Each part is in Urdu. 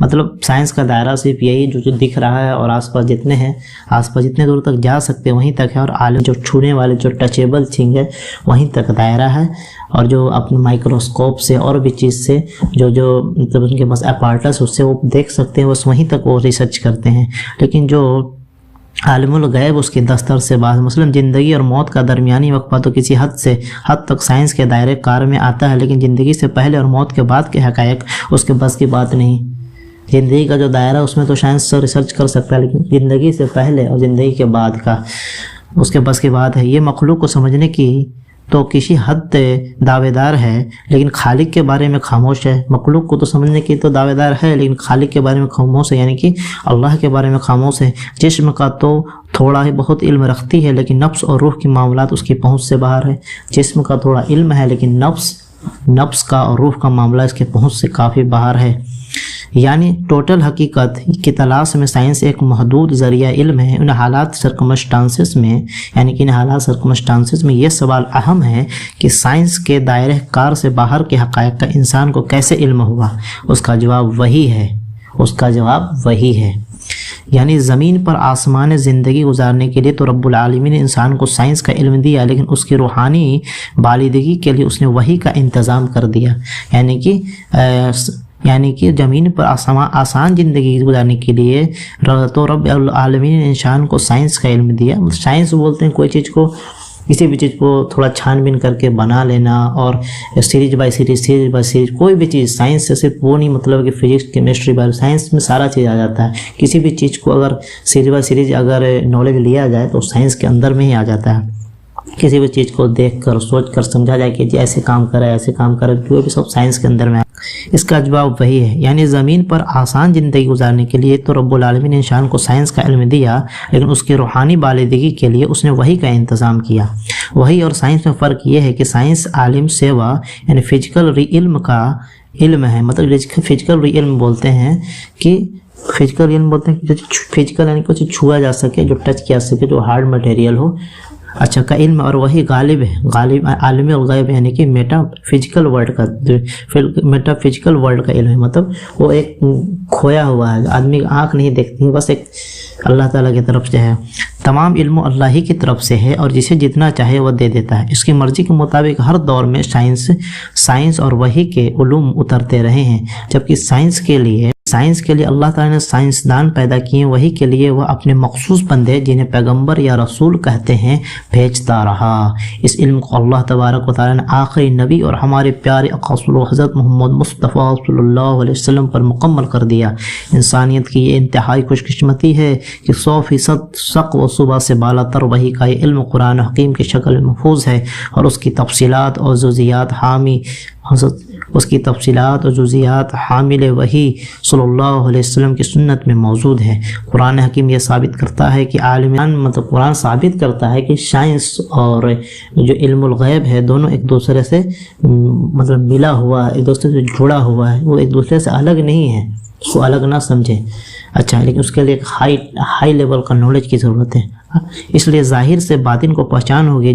مطلب سائنس کا دائرہ صرف یہی جو دکھ رہا ہے اور آس پاس جتنے ہیں، آس پاس جتنے دور تک جا سکتے ہیں وہیں تک ہے، اور عالم جو چھونے والے جو ٹچیبل تھنگ ہے وہیں تک دائرہ ہے، اور جو اپنے مائکروسکوپ سے اور بھی چیز سے جو مطلب ان کے پاس اپارٹس اس سے وہ دیکھ سکتے ہیں، بس وہیں تک وہ ریسرچ کرتے ہیں۔ لیکن جو عالم الغیب اس کے دستر سے بعد، مثلا زندگی اور موت کا درمیانی وقفہ تو کسی حد تک سائنس کے دائرے کار میں آتا ہے، لیکن زندگی سے پہلے اور موت کے بعد کے حقائق اس کے بس کی بات نہیں۔ زندگی کا جو دائرہ اس میں تو سائنس سے ریسرچ کر سکتا ہے، لیکن زندگی سے پہلے اور زندگی کے بعد کا اس کے بس کی بات ہے۔ یہ مخلوق کو سمجھنے کی تو کسی حد دعوے دار ہے، لیکن خالق کے بارے میں خاموش ہے۔ مخلوق کو تو سمجھنے کی تو دعوے دار ہے، لیکن خالق کے بارے میں خاموش ہے، یعنی کہ اللہ کے بارے میں خاموش ہے۔ جسم کا تو تھوڑا ہی بہت علم رکھتی ہے، لیکن نفس اور روح کے معاملات اس کی پہنچ سے باہر ہے۔ جسم کا تھوڑا علم ہے، لیکن نفس کا اور روح کا معاملہ اس کے پہنچ سے کافی باہر ہے۔ یعنی ٹوٹل حقیقت کی تلاش میں سائنس ایک محدود ذریعہ علم ہے۔ ان حالات سرکمسٹانسز میں یہ سوال اہم ہے کہ سائنس کے دائرہ کار سے باہر کے حقائق کا انسان کو کیسے علم ہوا؟ اس کا جواب وہی ہے۔ یعنی زمین پر آسمان زندگی گزارنے کے لیے تو رب العالمین نے انسان کو سائنس کا علم دیا، لیکن اس کی روحانی بالادگی کے لیے اس نے وحی کا انتظام کر دیا۔ یعنی کہ زمین پر آسان زندگی گزارنے کے لیے تو رب العالمین نے انسان کو سائنس کا علم دیا۔ سائنس بولتے ہیں کسی بھی چیز کو تھوڑا چھان بین کر کے بنا لینا، اور سیریز بائی سیریز کوئی بھی چیز سائنس سے صرف وہ نہیں، مطلب کہ فزکس کیمسٹری بایو سائنس میں سارا چیز آ جاتا ہے۔ کسی بھی چیز کو اگر سیریز بائی سیریز اگر نالج لیا جائے تو سائنس کے اندر میں ہی آ جاتا ہے۔ کسی بھی چیز کو دیکھ کر سوچ کر سمجھا جائے کہ جی ایسے کام کرے جو بھی سب سائنس کے اندر میں اس کا جواب وہی ہے۔ یعنی زمین پر آسان زندگی گزارنے کے لیے تو رب العالمین نے انسان کو سائنس کا علم دیا، لیکن اس کی روحانی بالادگی کے لیے اس نے وحی کا انتظام کیا۔ وحی اور سائنس میں فرق یہ ہے کہ سائنس عالم سیوا یعنی فزیکل ری علم کا علم ہے، مطلب فزیکل ری علم بولتے ہیں کہ فزیکل یعنی کچھ چھوا جا سکے، جو ٹچ کیا سکے، جو ہارڈ مٹیریل ہو، اچھا کا علم، اور وہی غالب عالم الغیب یعنی کہ میٹا فزیکل ورلڈ کا علم ہے، مطلب وہ ایک کھویا ہوا ہے، آدمی آنکھ نہیں دیکھتی، بس ایک اللہ تعالیٰ کی طرف سے ہے۔ تمام علم اللہ ہی کی طرف سے ہے، اور جسے جتنا چاہے وہ دے دیتا ہے۔ اس کی مرضی کے مطابق ہر دور میں سائنس اور وحی کے علوم اترتے رہے ہیں، جبکہ سائنس کے لیے اللہ تعالیٰ نے سائنسدان پیدا کیے، وحی کے لیے وہ اپنے مخصوص بندے جنہیں پیغمبر یا رسول کہتے ہیں بھیجتا رہا۔ اس علم کو اللہ تبارک و تعالیٰ نے آخری نبی اور ہمارے پیارے آقا حضرت محمد مصطفیٰ صلی اللہ علیہ وسلم پر مکمل کر دیا۔ انسانیت کی یہ انتہائی خوش قسمتی ہے کہ 100% شق و صبح سے بالا تر وحی کا یہ علم قرآن حکیم کی شکل میں محفوظ ہے، اور اس کی تفصیلات اور جزیات حامل وحی صلی اللہ علیہ وسلم کی سنت میں موجود ہے۔ قرآن حکیم یہ ثابت کرتا ہے کہ قرآن ثابت کرتا ہے کہ سائنس اور جو علم الغیب ہے دونوں ایک دوسرے سے مطلب ملا ہوا ہے، ایک دوسرے سے جڑا ہوا ہے، وہ ایک دوسرے سے الگ نہیں ہے، اس کو الگ نہ سمجھیں۔ اچھا، لیکن اس کے لیے ایک ہائی لیول کا نالج کی ضرورت ہے۔ اس لیے ظاہر سے باطن کو پہچان ہوگی،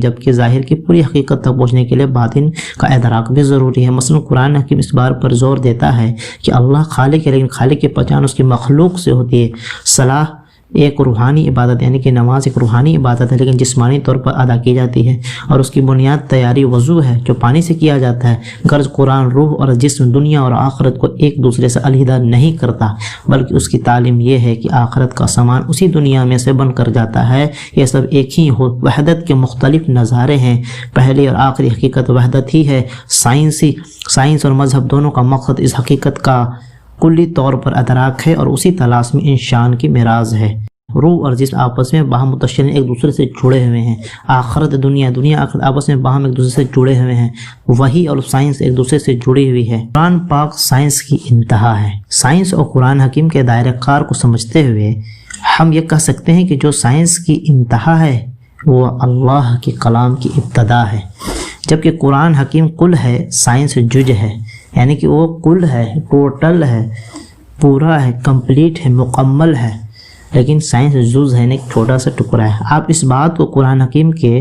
جبکہ ظاہر کی پوری حقیقت تک پہنچنے کے لیے باطن کا ادراک بھی ضروری ہے۔ مثلا قرآن حکیم اس بار پر زور دیتا ہے کہ اللہ خالق ہے، لیکن خالق کی پہچان اس کی مخلوق سے ہوتی ہے۔ صلاح ایک روحانی عبادت یعنی کہ نماز ایک روحانی عبادت ہے، لیکن جسمانی طور پر ادا کی جاتی ہے، اور اس کی بنیاد تیاری وضو ہے جو پانی سے کیا جاتا ہے۔ غرض قرآن روح اور جسم، دنیا اور آخرت کو ایک دوسرے سے علیحدہ نہیں کرتا، بلکہ اس کی تعلیم یہ ہے کہ آخرت کا سامان اسی دنیا میں سے بن کر جاتا ہے۔ یہ سب ایک ہی وحدت کے مختلف نظارے ہیں، پہلی اور آخری حقیقت وحدت ہی ہے۔ سائنس اور مذہب دونوں کا مقصد اس حقیقت کا کلی طور پر ادراک ہے، اور اسی تلاش میں انسان کی معراج ہے۔ روح اور جسم آپس میں باہم متصل ایک دوسرے سے جڑے ہوئے ہیں۔ آخرت دنیا آخرت آپس میں باہم ایک دوسرے سے جڑے ہوئے ہیں۔ وحی اور سائنس ایک دوسرے سے جڑی ہوئی ہے۔ قرآن پاک سائنس کی انتہا ہے۔ سائنس اور قرآن حکیم کے دائرہ کار کو سمجھتے ہوئے ہم یہ کہہ سکتے ہیں کہ جو سائنس کی انتہا ہے وہ اللہ کے کلام کی ابتدا ہے، جبکہ قرآن حکیم کل ہے، سائنس جز ہے، یعنی کہ وہ کل ہے، ٹوٹل ہے، پورا ہے، کمپلیٹ ہے، مکمل ہے۔ لیکن سائنس جز ہے، ایک چھوٹا سا ٹکڑا ہے۔ آپ اس بات کو قرآن حکیم کے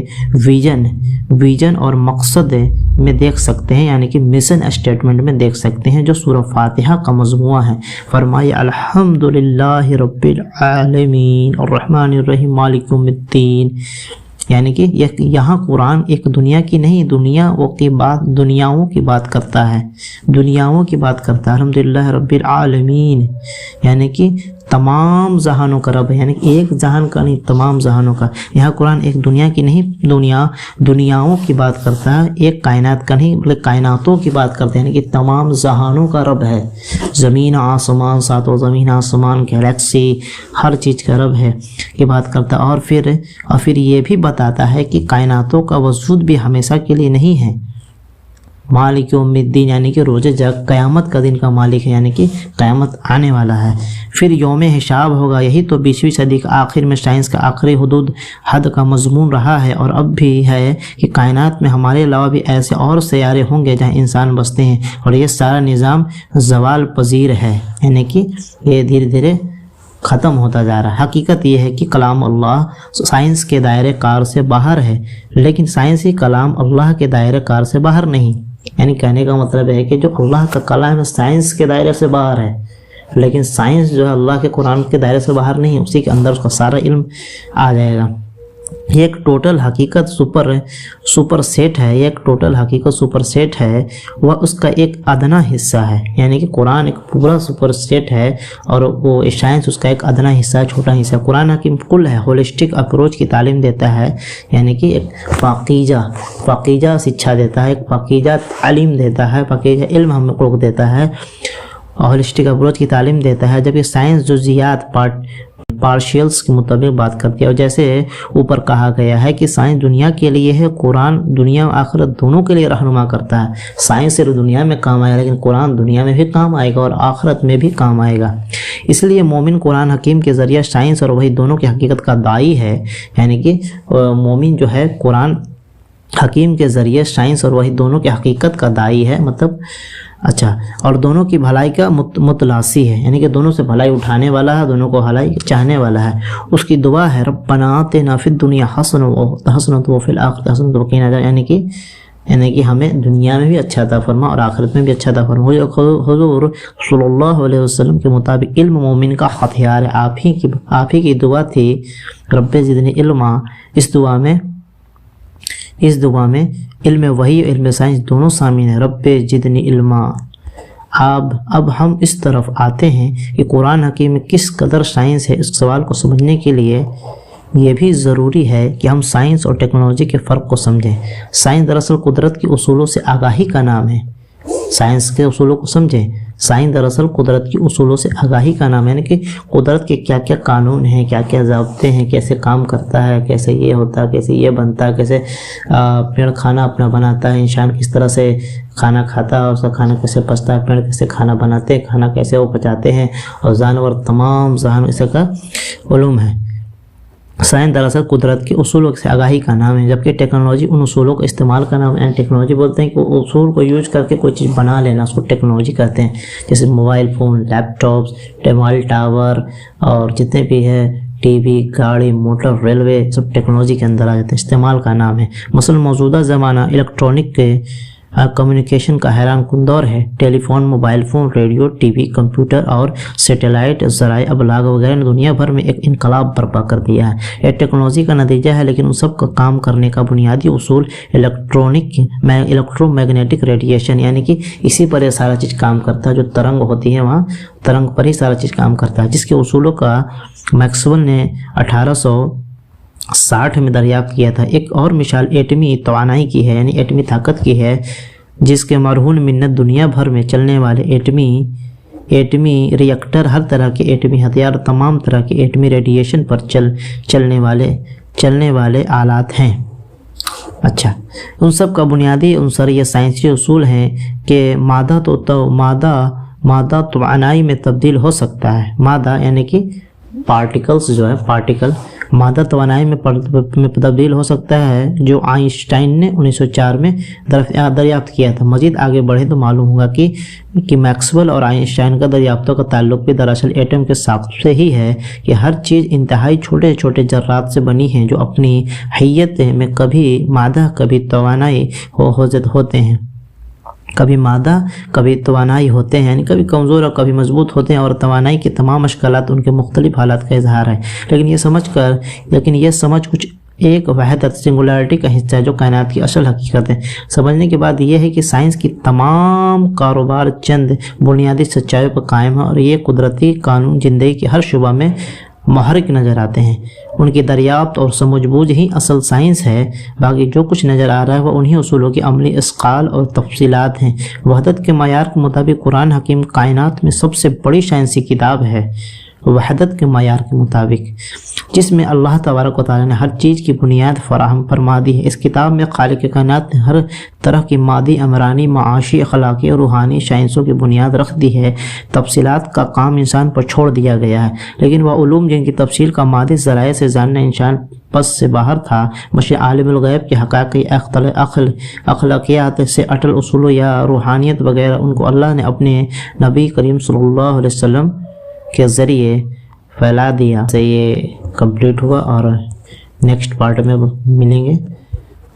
ویژن اور مقصد میں دیکھ سکتے ہیں، یعنی کہ مشن اسٹیٹمنٹ میں دیکھ سکتے ہیں جو سورہ فاتحہ کا مجموعہ ہے۔ فرمایا الحمدللہ رب العالمین الرحمن الرحیم مالک یوم الدین، یعنی کہ یہاں قرآن ایک دنیا کی نہیں، دنیاؤں کی بات کرتا ہے، دنیاؤں کی بات کرتا ہے۔ الحمدللہ رب العالمین یعنی کہ تمام جہانوں کا رب ہے، یعنی کہ ایک جہان کا نہیں، تمام جہانوں کا۔ یہاں قرآن ایک دنیا کی نہیں، دنیاؤں کی بات کرتا ہے، ایک کائنات کا نہیں بلکہ کائناتوں کی بات کرتا ہے، یعنی کہ تمام جہانوں کا رب ہے۔ زمین آسمان، ساتوں زمین آسمان، گیلیکسی، ہر چیز کا رب ہے کی بات کرتا ہے۔ اور پھر یہ بھی بتاتا ہے کہ کائناتوں کا وجود بھی ہمیشہ کے لیے نہیں ہے۔ مالک یوم الدین یعنی کہ روز قیامت کا دن کا مالک ہے، یعنی کہ قیامت آنے والا ہے۔ پھر یوم حساب ہوگا، یہی تو 20ویں صدی کے آخر میں سائنس کا آخری حد کا مضمون رہا ہے، اور اب بھی ہے کہ کائنات میں ہمارے علاوہ بھی ایسے اور سیارے ہوں گے جہاں انسان بستے ہیں، اور یہ سارا نظام زوال پذیر ہے، یعنی کہ یہ دھیرے دھیرے ختم ہوتا جا رہا ہے۔ حقیقت یہ ہے کہ کلام اللہ سائنس کے دائرے کار سے باہر ہے، لیکن سائنسی کلام اللہ کے دائرے کار سے باہر نہیں۔ یعنی کہنے کا مطلب ہے کہ جو اللہ کا کلام ہے سائنس کے دائرے سے باہر ہے، لیکن سائنس جو ہے اللہ کے قرآن کے دائرے سے باہر نہیں، اسی کے اندر اس کا سارا علم آ جائے گا۔ یہ ایک ٹوٹل حقیقت سپر سیٹ ہے، یہ ایک ٹوٹل حقیقت سپر سیٹ ہے، وہ اس کا ایک ادنا حصہ ہے، یعنی کہ قرآن ایک پورا سپر سیٹ ہے اور وہ سائنس اس کا ایک ادنا حصہ ہے، چھوٹا حصہ۔ قرآن حکیم کل ہے، ہولسٹک اپروچ کی تعلیم دیتا ہے، یعنی کہ ایک پاکیزہ شکشا دیتا ہے، ایک پاکیزہ تعلیم دیتا ہے، پاکیزہ علم ہم کو دیتا ہے، ہولسٹک اپروچ کی تعلیم دیتا ہے، جبکہ سائنس جزیات پارشیلز کے مطابق بات کرتی ہے۔ اور جیسے اوپر کہا گیا ہے کہ سائنس دنیا کے لیے ہے، قرآن دنیا و آخرت دونوں کے لیے رہنما کرتا ہے۔ سائنس صرف دنیا میں کام آئے گا، لیکن قرآن دنیا میں بھی کام آئے گا اور آخرت میں بھی کام آئے گا۔ اس لیے مومن قرآن حکیم کے ذریعہ سائنس اور وہی دونوں کی حقیقت کا داعی ہے، یعنی کہ مومن جو ہے قرآن حکیم کے ذریعے سائنس اور وہی دونوں کی حقیقت کا داعی ہے، مطلب اور دونوں کی بھلائی کا متلاسی ہے، یعنی کہ دونوں سے بھلائی اٹھانے والا ہے، دونوں کو بھلائی چاہنے والا ہے۔ اس کی دعا ہے ربنا آتنا فی الدنیا حسنۃ وفی الآخرۃ حسنۃ وقنا عذاب، یعنی کہ ہمیں دنیا میں بھی اچھا عطا فرما اور آخرت میں بھی اچھا عطا فرما۔ حضور صلی اللہ علیہ وسلم کے مطابق علم مومن کا ہتھیار ہے۔ آپ ہی کی دعا تھی رب زدنی علما۔ اس دعا میں علم وحی اور علم سائنس دونوں شامل ہیں۔ رب زدنی علما۔ اب ہم اس طرف آتے ہیں کہ قرآن حکیم میں کس قدر سائنس ہے۔ اس سوال کو سمجھنے کے لیے یہ بھی ضروری ہے کہ ہم سائنس اور ٹیکنالوجی کے فرق کو سمجھیں۔ سائنس دراصل قدرت کے اصولوں سے آگاہی کا نام ہے۔ سائنس کے اصولوں کو سمجھیں۔ سائنس دراصل قدرت کی اصولوں سے آگاہی کا نام ہے، یعنی کہ قدرت کے کیا کیا قانون ہیں، کیا کیا ضابطے ہیں، کیسے کام کرتا ہے، کیسے یہ ہوتا ہے، کیسے یہ بنتا ہے، کیسے پیڑ کھانا اپنا بناتا ہے، انسان کس طرح سے کھانا کھاتا ہے اور اس کا کھانا کیسے پچتا ہے، پیڑ کیسے کھانا بناتے ہیں، کھانا کیسے وہ پچاتے ہیں، اور جانور تمام جہان اس کا علوم ہے۔ سائنس دراصل قدرت کے اصولوں سے آگاہی کا نام ہے، جبکہ ٹیکنالوجی ان اصولوں کا استعمال کا نام ہے۔ ٹیکنالوجی بولتے ہیں کہ اصول کو یوز کر کے کوئی چیز بنا لینا، اس کو ٹیکنالوجی کہتے ہیں۔ جیسے موبائل فون، لیپ ٹاپس، موبائل ٹاور اور جتنے بھی ہے ٹی وی، گاڑی، موٹر، ریلوے، سب ٹیکنالوجی کے اندر آ جاتے ہیں، استعمال کا نام ہے۔ مثلا موجودہ زمانہ الیکٹرانک کے کمیونیکیشن کا حیران کن دور ہے۔ Telephone, mobile phone, radio, T V, computer اور سیٹلائٹ ذرائع ابلاغ وغیرہ نے دنیا بھر میں ایک انقلاب برپا کر دیا ہے۔ یہ ٹیکنالوجی کا نتیجہ ہے، لیکن ان سب کا کام کرنے کا بنیادی اصول الیکٹرو میگنیٹک ریڈیشن، یعنی کہ اسی پر یہ سارا چیز کام کرتا ہے۔ جو ترنگ ہوتی ہے وہاں ترنگ پر ہی سارا چیز کام کرتا ہے، جس کے اصولوں کا میکسویل نے 1860 میں دریافت کیا تھا۔ ایک اور مثال ایٹمی توانائی کی ہے، یعنی ایٹمی طاقت کی ہے، جس کے مرہون منت دنیا بھر میں چلنے والے ایٹمی ری ایکٹر، ہر طرح کے ایٹمی ہتھیار، تمام طرح کے ایٹمی ریڈیشن پر چلنے والے آلات ہیں۔ ان سب کا بنیادی عنصر یہ سائنسی اصول ہیں کہ مادہ توانائی میں تبدیل ہو سکتا ہے۔ مادہ یعنی کہ پارٹیکلز جو ہے، مادہ توانائی میں تبدیل ہو سکتا ہے، جو آئنسٹائن نے 1904 میں دریافت کیا تھا۔ مزید آگے بڑھیں تو معلوم ہوگا کہ میکسویل اور آئنسٹائن کا دریافتوں کا تعلق بھی دراصل ایٹم کے ساخت سے ہی ہے، کہ ہر چیز انتہائی چھوٹے چھوٹے ذرات سے بنی ہے، جو اپنی حیت میں کبھی مادہ کبھی توانائی ہوتے ہیں، کبھی مادہ کبھی توانائی ہوتے ہیں، یعنی کبھی کمزور اور کبھی مضبوط ہوتے ہیں، اور توانائی کی تمام اشکالات ان کے مختلف حالات کا اظہار ہے۔ لیکن یہ سمجھ کچھ ایک وحدت سنگولیرٹی کا حصہ ہے، جو کائنات کی اصل حقیقت ہے۔ سمجھنے کے بعد یہ ہے کہ سائنس کی تمام کاروبار چند بنیادی سچائیوں پر قائم ہے، اور یہ قدرتی قانون زندگی کے ہر شعبہ میں محرک نظر آتے ہیں۔ ان کی دریافت اور سمجھ بوجھ ہی اصل سائنس ہے، باقی جو کچھ نظر آ رہا ہے وہ انہی اصولوں کی عملی اسقال اور تفصیلات ہیں۔ وحدت کے معیار کے مطابق قرآن حکیم کائنات میں سب سے بڑی سائنسی کتاب ہے، وحدت کے معیار کے مطابق، جس میں اللہ تبارک و تعالیٰ نے ہر چیز کی بنیاد فراہم فرما دی ہے۔ اس کتاب میں خالق کائنات نے ہر طرح کی مادی، عمرانی، معاشی، اخلاقی اور روحانی سائنسوں کی بنیاد رکھ دی ہے۔ تفصیلات کا کام انسان پر چھوڑ دیا گیا ہے، لیکن وہ علوم جن کی تفصیل کا مادی ذرائع سے جاننا انسان پس سے باہر تھا، مثل عالم الغیب کے حقائقی اخلاقیات سے اٹل اصولوں یا روحانیت وغیرہ، ان کو اللہ نے اپنے نبی کریم صلی اللہ علیہ وسلم کے ذریعے پھیلا دیا۔ سے یہ کمپلیٹ ہوا اور نیکسٹ پارٹ میں ملیں گے۔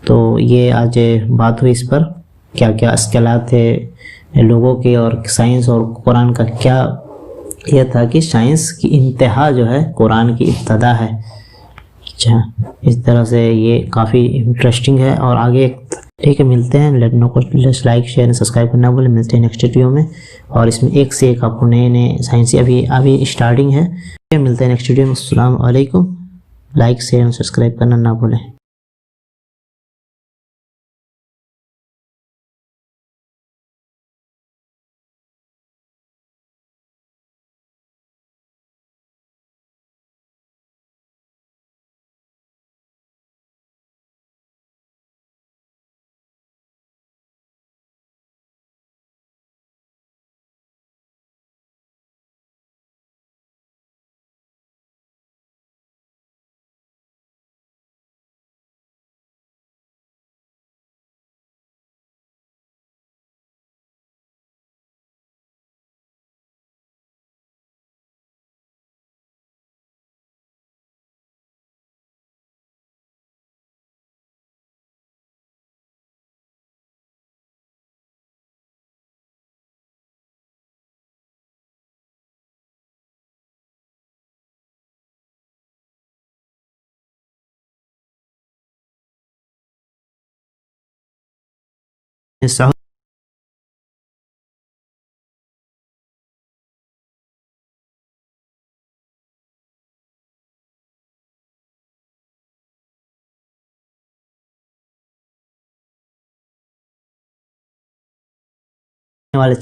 تو یہ آج بات ہوئی اس پر، کیا کیا اشکالات تھے لوگوں کے، اور سائنس اور قرآن کا کیا یہ تھا کہ سائنس کی انتہا جو ہے قرآن کی ابتدا ہے۔ اچھا، اس طرح سے یہ کافی انٹرسٹنگ ہے، اور آگے ٹھیک ہے ملتے ہیں۔ لیٹنو کو لائک شیئر سبسکرائب کرنا بولے، ملتے ہیں نیکسٹ ویڈیو میں، اور اس میں ایک سے ایک آپ کو نئے سائنسی ابھی اسٹارٹنگ ہے۔ ملتے ہیں نیکسٹ ویڈیو میں۔ السلام علیکم۔ لائک شیئر سبسکرائب کرنا نہ بھولیں۔ والے